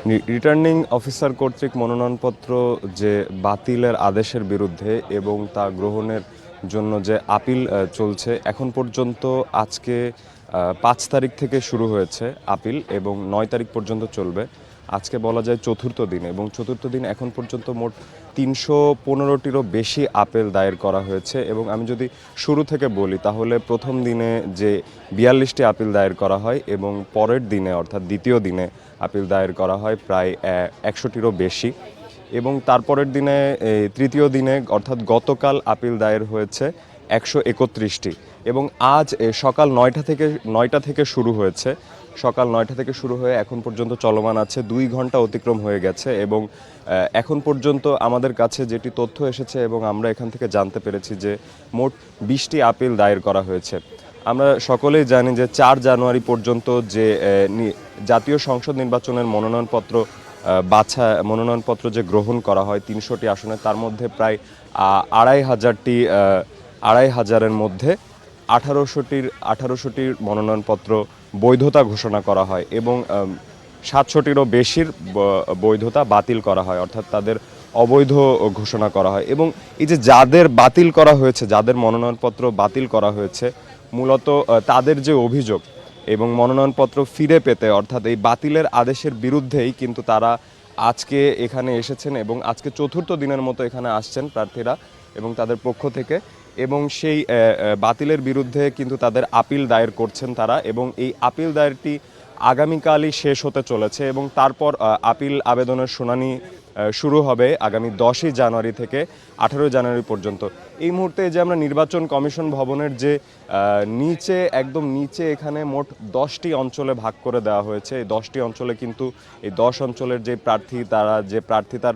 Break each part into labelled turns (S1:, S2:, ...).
S1: Returning officer কর্তৃক মনোনয়নপত্র যে বাতিলের আদেশের বিরুদ্ধে এবং তা গ্রহণের জন্য যে আপিল চলছে এখন পর্যন্ত আজকে 5 তারিখ থেকে শুরু হয়েছে আপিল এবং 9 তারিখ পর্যন্ত চলবে। আজকে বলা যায় চতুর্থ দিন এবং চতুর্থ দিন এখন পর্যন্ত মোট 315টিরও বেশি আপিল দায়ের করা হয়েছে। এবং আমি যদি শুরু থেকে বলি তাহলে প্রথম দিনে যে 42টি আপিল দায়ের করা হয় এবং পরের দিনে অর্থাৎ দ্বিতীয় দিনে আপিল দায়ের করা হয় প্রায় 100টিরও বেশি এবং তারপরের দিনে তৃতীয় দিনে অর্থাৎ গতকাল আপিল দায়ের হয়েছে 131টি এবং আজ সকাল 9টা থেকে শুরু হয়েছে। সকাল 9টা থেকে শুরু হয়ে এখন পর্যন্ত চলমান আছে, 2 ঘন্টা অতিক্রম হয়ে গেছে এবং এখন পর্যন্ত আমাদের কাছে যেটি তথ্য এসেছে এবং আমরা এখান থেকে জানতে পেরেছি যে মোট 20টি আপিল দায়ের করা হয়েছে। আমরা সকলেই জানি যে 4 জানুয়ারি পর্যন্ত যে জাতীয় সংসদ নির্বাচনের মনোনয়নপত্র যে গ্রহণ করা হয় 300টি আসনে, তার মধ্যে প্রায় 2,500-এর মধ্যে 1800টির মনোনয়নপত্র বৈধতা ঘোষণা করা হয় এবং 700টিরও বেশির বৈধতা বাতিল করা হয়, অর্থাৎ তাদের অবৈধ ঘোষণা করা হয়। এবং এই যে যাদের বাতিল করা হয়েছে, যাদের মনোনয়নপত্র বাতিল করা হয়েছে, মূলত তাদের যে অভিযোগ এবং মনোনয়নপত্র ফিরে পেতে অর্থাৎ এই বাতিলের আদেশের বিরুদ্ধেই কিন্তু তারা আজকে এখানে এসেছেন এবং আজকে চতুর্থ দিনের মতো এখানে আসছেন প্রার্থীরা এবং তাদের পক্ষ থেকে এবং সেই বাতিলের বিরুদ্ধে কিন্তু তাদের আপিল দায়ের করছেন তারা এবং এই আপিল দায়েরটি আগামীকালই শেষ হতে চলেছে এবং তারপর আপিল আবেদনের শুনানি শুরু হবে আগামী 10ই জানুয়ারি থেকে 18 জানুয়ারি পর্যন্ত। এই মুহূর্তে যে আমরা নির্বাচন কমিশন ভবনের যে একদম নিচে এখানে মোট 10টি অঞ্চলে ভাগ করে দেওয়া হয়েছে। এই 10টি অঞ্চলে কিন্তু এই 10 অঞ্চলের যে প্রার্থী তার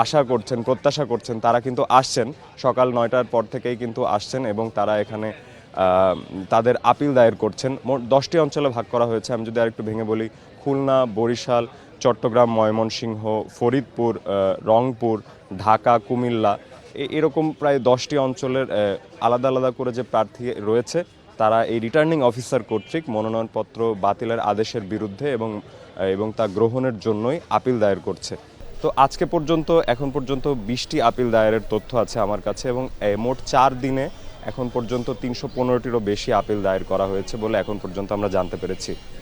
S1: আশা করছেন, প্রত্যাশা করছেন, তারা কিন্তু আসছেন সকাল 9টার পর থেকেই কিন্তু আসছেন এবং তারা এখানে তাদের আপিল দায়ের করছেন। মোট 10টি অঞ্চলে ভাগ করা হয়েছে। আমি যদি আরেকটু ভেঙে বলি, খুলনা, বরিশাল, চট্টগ্রাম, ময়মনসিংহ, ফরিদপুর, রংপুর, ঢাকা, কুমিল্লা, এরকম প্রায় 10টি অঞ্চলের আলাদা আলাদা করে যে প্রার্থী রয়েছে তারা এই রিটার্নিং অফিসার কর্তৃক মনোনয়নপত্র বাতিলের আদেশের বিরুদ্ধে এবং তা গ্রহণের জন্যই আপিল দায়ের করছে। তো আজকে পর্যন্ত এখন পর্যন্ত 20টি আপিল দায়েরের তথ্য আছে আমার কাছে এবং মোট 4 দিনে এখন পর্যন্ত 315টিরও বেশি আপিল দায়ের করা হয়েছে বলে এখন পর্যন্ত আমরা জানতে পেরেছি।